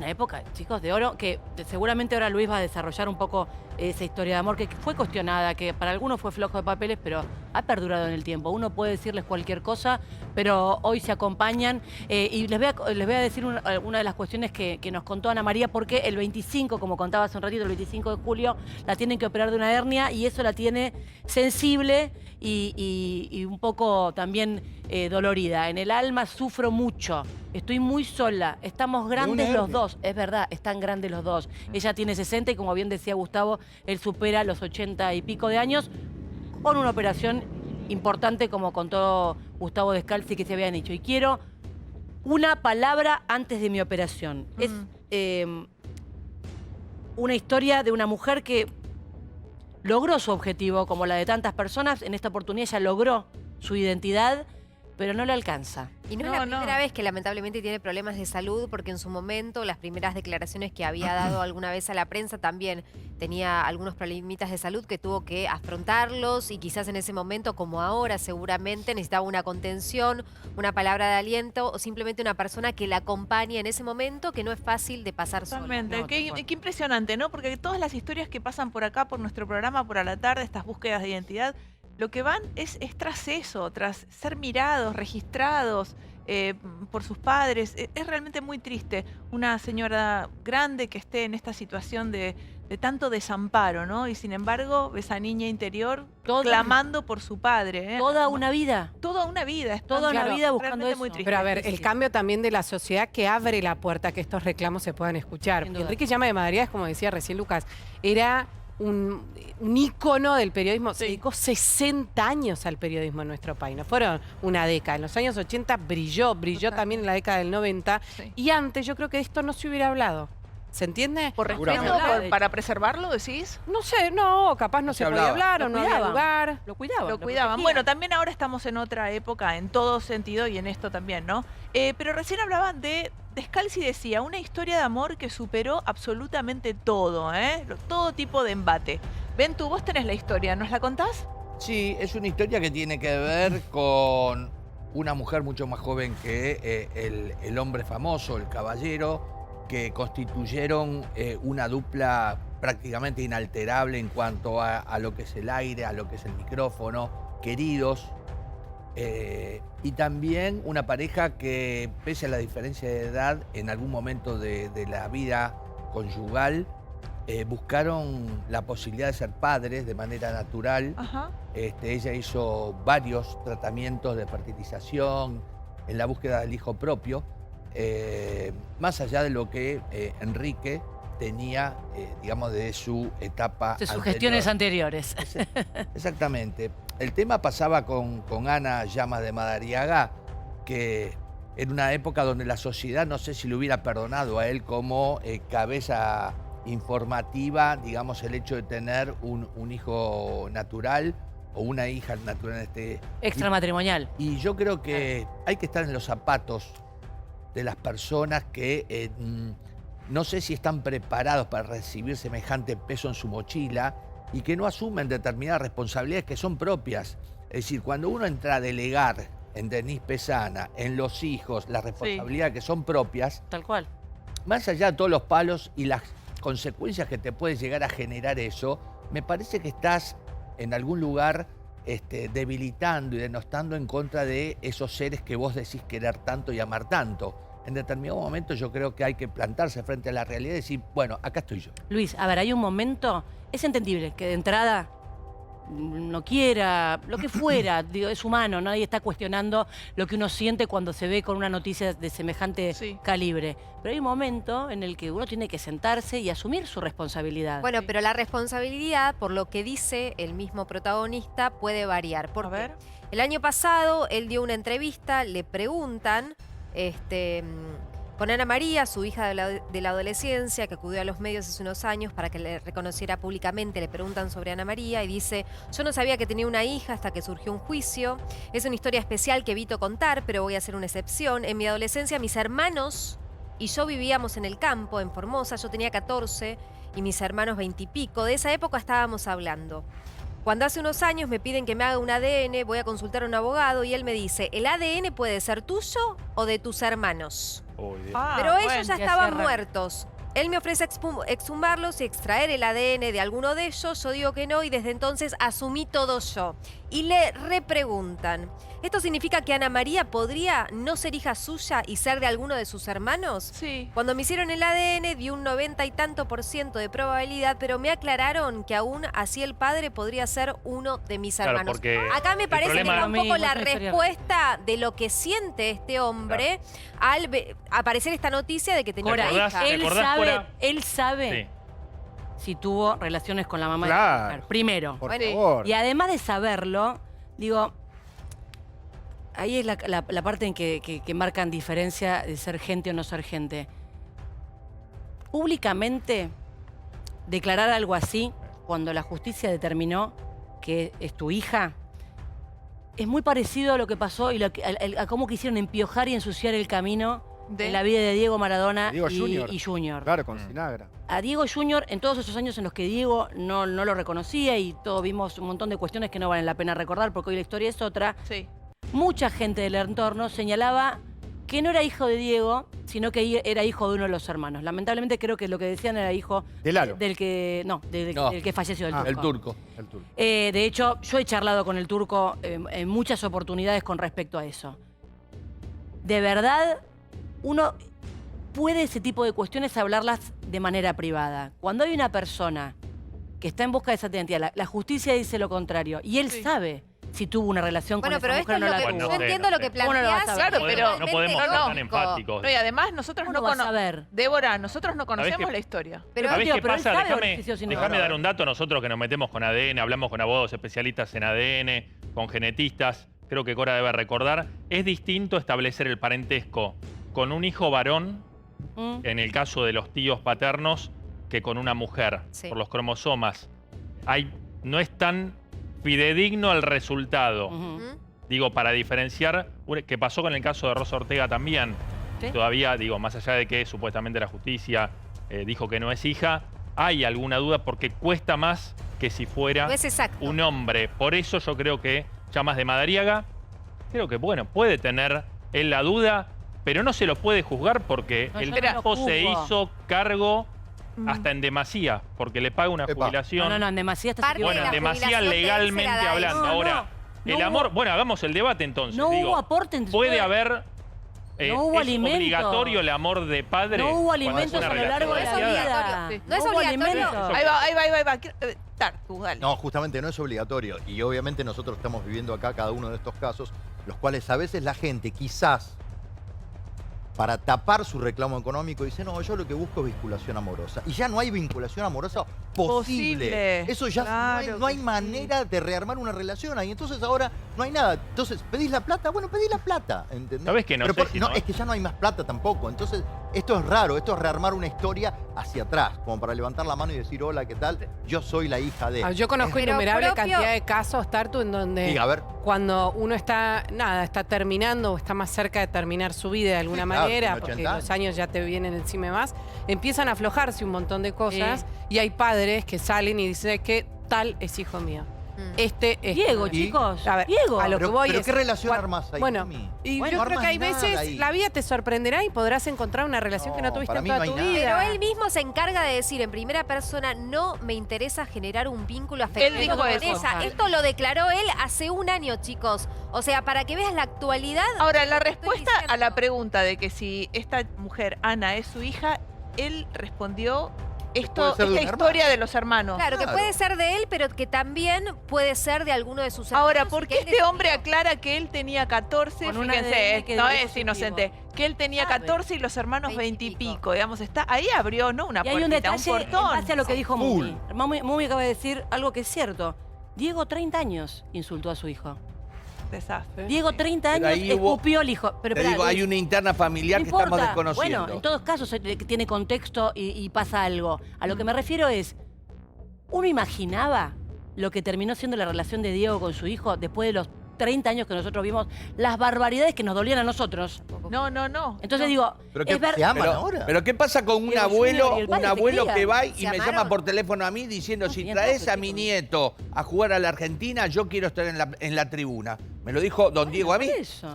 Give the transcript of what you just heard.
Una época, chicos, de oro, que seguramente ahora Luis va a desarrollar un poco esa historia de amor que fue cuestionada, que para algunos fue flojo de papeles, pero ha perdurado en el tiempo. Uno puede decirles cualquier cosa, pero hoy se acompañan. Y les voy a decir una de las cuestiones que nos contó Ana María, porque el 25, como contaba hace un ratito, el 25 de julio, la tienen que operar de una hernia y eso la tiene sensible y un poco también dolorida. En el alma sufro mucho. Estoy muy sola, estamos grandes los dos, es verdad, están grandes los dos. Ella tiene 60 y como bien decía Gustavo, él supera los 80 y pico de años con una operación importante como contó Gustavo Descalzi que se habían hecho. Y quiero una palabra antes de mi operación. Es una historia de una mujer que logró su objetivo, como la de tantas personas. En esta oportunidad ella logró su identidad, pero no le alcanza. Y no es la primera vez que lamentablemente tiene problemas de salud, porque en su momento las primeras declaraciones que había dado alguna vez a la prensa también tenía algunos problemitas de salud que tuvo que afrontarlos y quizás en ese momento, como ahora, seguramente necesitaba una contención, una palabra de aliento o simplemente una persona que la acompañe en ese momento que no es fácil de pasar sola. Totalmente. No, Qué impresionante, ¿no? Porque todas las historias que pasan por acá, por nuestro programa, por a la tarde, estas búsquedas de identidad, lo que van es tras eso, tras ser mirados, registrados por sus padres. Es realmente muy triste una señora grande que esté en esta situación de tanto desamparo, ¿no? Y sin embargo, esa niña interior clamando por su padre. Toda una vida. Toda una vida. Toda una vida buscando realmente eso. muy triste. Pero a ver, el cambio también de la sociedad que abre la puerta a que estos reclamos se puedan escuchar. Sin duda. Enrique Llama de Madariaga, como decía recién Lucas, era un ícono del periodismo. Se dedicó 60 años al periodismo en nuestro país. No fueron una década. En los años 80 brilló también en la década del 90. Sí. Y antes yo creo que de esto no se hubiera hablado. ¿Se entiende? ¿Por respeto? Seguramente. ¿Para preservarlo, decís? No sé, no, capaz no se podía hablar o no había lugar. Lo cuidaban. Lo cuidaban. Bueno, también ahora estamos en otra época, en todo sentido y en esto también, ¿no? Pero recién hablaban de Descalzi, decía, una historia de amor que superó absolutamente todo, ¿eh? Todo tipo de embate. Ventu, vos tenés la historia, ¿nos la contás? Sí, es una historia que tiene que ver con una mujer mucho más joven que el hombre famoso, el caballero, que constituyeron una dupla prácticamente inalterable en cuanto a lo que es el aire, a lo que es el micrófono, queridos. Y también una pareja que, pese a la diferencia de edad, en algún momento de la vida conyugal, buscaron la posibilidad de ser padres de manera natural. Ajá. Ella hizo varios tratamientos de fertilización en la búsqueda del hijo propio, más allá de lo que Enrique tenía, digamos, de su etapa De sus anterior. gestiones anteriores. Exactamente. El tema pasaba con Ana Llamas de Madariaga, que en una época donde la sociedad no sé si le hubiera perdonado a él como cabeza informativa, digamos, el hecho de tener un hijo natural o una hija natural. Extramatrimonial. Y yo creo que hay que estar en los zapatos de las personas que no sé si están preparados para recibir semejante peso en su mochila y que no asumen determinadas responsabilidades que son propias. Es decir, cuando uno entra a delegar en Denise Pesana, en los hijos, las responsabilidades que son propias, Tal cual. más allá de todos los palos y las consecuencias que te puede llegar a generar eso, me parece que estás en algún lugar debilitando y denostando en contra de esos seres que vos decís querer tanto y amar tanto. En determinado momento yo creo que hay que plantarse frente a la realidad y decir, bueno, acá estoy yo. Luis, a ver, hay un momento, es entendible que de entrada no quiera, lo que fuera, digo, es humano, nadie está cuestionando lo que uno siente cuando se ve con una noticia de semejante calibre. Pero hay un momento en el que uno tiene que sentarse y asumir su responsabilidad. Bueno, pero la responsabilidad, por lo que dice el mismo protagonista, puede variar. Porque el año pasado él dio una entrevista, le preguntan con Ana María, su hija de la adolescencia, que acudió a los medios hace unos años para que le reconociera públicamente, le preguntan sobre Ana María y dice, yo no sabía que tenía una hija hasta que surgió un juicio. Es una historia especial que evito contar, pero voy a hacer una excepción. En mi adolescencia mis hermanos y yo vivíamos en el campo, en Formosa. Yo tenía 14 y mis hermanos 20 y pico. De esa época estábamos hablando. Cuando hace unos años me piden que me haga un ADN, voy a consultar a un abogado y él me dice, ¿el ADN puede ser tuyo o de tus hermanos? Pero ellos ya estaban muertos. Él me ofrece exhumarlos y extraer el ADN de alguno de ellos. Yo digo que no y desde entonces asumí todo yo. Y le repreguntan, ¿esto significa que Ana María podría no ser hija suya y ser de alguno de sus hermanos? Sí. Cuando me hicieron el ADN di un 90 y tanto % de probabilidad, pero me aclararon que aún así el padre podría ser uno de mis hermanos. Porque acá me parece que va un poco la es una historia. respuesta de lo que siente este hombre al aparecer esta noticia de que tenía una ¿Recordás? hija. ¿Te acordás, Cora? Él sabe Sí. si tuvo relaciones con la mamá de Claro. la mujer. Primero. Por Bueno, favor. Y además de saberlo, digo, ahí es la parte en que marcan diferencia de ser gente o no ser gente. Públicamente, declarar algo así, cuando la justicia determinó que es tu hija, es muy parecido a lo que pasó y a cómo quisieron empiojar y ensuciar el camino de la vida de Diego Maradona Diego Junior. y Junior. Claro, con Sinagra. A Diego Junior, en todos esos años en los que Diego no lo reconocía y todos vimos un montón de cuestiones que no valen la pena recordar porque hoy la historia es otra, Sí. mucha gente del entorno señalaba que no era hijo de Diego, sino que era hijo de uno de los hermanos. Lamentablemente creo que lo que decían era hijo De Lalo. del que del que falleció, del El turco. turco. El turco. De hecho, yo he charlado con el turco en muchas oportunidades con respecto a eso. De verdad, uno puede ese tipo de cuestiones hablarlas de manera privada. Cuando hay una persona que está en busca de esa identidad, la justicia dice lo contrario, y él Sí. sabe si tuvo una relación Bueno, con pero esa esto mujer es o lo no la que Bueno, tuvo. yo no sé, entiendo no lo sé. que ¿Cómo no lo vas a planteás. saber? Claro, pero No podemos ser tan lógico. empáticos. No, y además nosotros ¿Cómo no lo vas a conocemos. ver? Débora, nosotros no qué? conocemos la historia. Pero ¿Sabés Digo, qué pero él pasa? sabe Déjame si sí o si no. déjame dar un dato. Nosotros que nos metemos con ADN, hablamos con abogados especialistas en ADN, con genetistas, creo que Cora debe recordar, es distinto establecer el parentesco con un hijo varón, ¿Mm? en el caso de los tíos paternos, que con una mujer, Sí. por los cromosomas. No es tan fidedigno el resultado. Ujú. ¿Mm? Digo, para diferenciar, que pasó con el caso de Rosa Ortega también. ¿Sí? Todavía, digo, más allá de que supuestamente la justicia dijo que no es hija, hay alguna duda porque cuesta más que si fuera No es exacto. un hombre. Por eso yo creo que Llamas de Madariaga, creo que, bueno, puede tener él la duda, pero no se lo puede juzgar porque No, el yo no lo tipo se juzgo. hizo cargo hasta en demasía, porque le paga una Epa. jubilación. No, en demasía estás Parte de Bueno, la en demasía jubilación de él se la legalmente da él. hablando. No, Ahora, no el hubo- amor, bueno, hagamos el debate entonces. No digo, hubo aporte entre puede ustedes. haber. No hubo ¿Es alimento. obligatorio el amor de padre? No hubo cuando es alimentos una a lo relación largo de la balanceada? vida. Sí. No es hubo obligatorio. alimentos. Ahí va. Tartu, dale. No, justamente no es obligatorio. Y obviamente nosotros estamos viviendo acá cada uno de estos casos, los cuales a veces la gente quizás para tapar su reclamo económico dice, no, yo lo que busco es vinculación amorosa. Y ya no hay vinculación amorosa posible. Posible. Eso ya Claro no hay que sí. manera de rearmar una relación ahí. Entonces ahora no hay nada. Entonces, ¿pedís la plata? Bueno, pedí la plata, ¿entendés? ¿Sabés que no Pero sé si no? es que ya no hay más plata tampoco. Entonces, esto es raro. Esto es rearmar una historia hacia atrás, como para levantar la mano y decir, hola, ¿qué tal? Yo soy la hija de... Yo conozco Pero innumerable propio- cantidad de casos, Tartu, en donde Diga, a ver. cuando uno está terminando o está más cerca de terminar su vida de alguna Sí, claro, manera, tiene porque 80 los años ya te vienen encima y más, empiezan a aflojarse un montón de cosas y hay padres que salen y dicen que tal es hijo mío. Mm. Este es Diego, Y- chicos. A ver, Diego. a lo que Pero, voy pero es- ¿qué relación cua- armás ahí? Bueno, Mimi? y Bueno, yo no creo que hay armás nada veces ahí. la vida te sorprenderá y podrás encontrar una relación que no No, tuviste para en mí toda no hay tu nada. vida. Pero él mismo se encarga de decir en primera persona, no me interesa generar un vínculo afectivo Él dijo con eso. ella. Esto lo declaró él hace un año, chicos. O sea, para que veas la actualidad. Ahora, la Estoy respuesta diciendo. a la pregunta de que si esta mujer, Ana, es su hija, él respondió Puede esta ser de un historia de los hermanos. Claro, que Claro. puede ser de él, pero que también puede ser de alguno de sus hermanos. Ahora, y ¿por que qué él este decidió. hombre aclara que él tenía 14? Con un Fíjense, ADN que no dio es positivo. inocente. Que él tenía Sabe. 14 y los hermanos 20 20 y y pico. pico. Digamos, está ahí abrió, ¿no? Una Y hay un puertita, detalle en portón. base a lo que dijo Full. Mumi. Mumi acaba de decir algo que es cierto. Diego, 30 años, insultó a su hijo. Desastre. Diego, 30 Pero años, ahí hubo- escupió al hijo. Pero Te esperá, digo, hay Luis, una interna familiar no que estamos importa. desconociendo. Bueno, en todos casos tiene contexto y pasa algo. A lo que me refiero es, ¿uno imaginaba lo que terminó siendo la relación de Diego con su hijo después de los 30 años que nosotros vimos las barbaridades que nos dolían a nosotros. No, no, no. Entonces no. digo, Pero que es ver... se aman ahora. Pero ¿qué pasa con un Diego abuelo, Junior y el padre se que crían. va y Se me llama amaron. por teléfono a mí diciendo, No, si bien, traes no, a pero mi chicos. nieto a jugar a la Argentina, yo quiero estar en la tribuna? Me lo dijo don Diego a mí. Eso.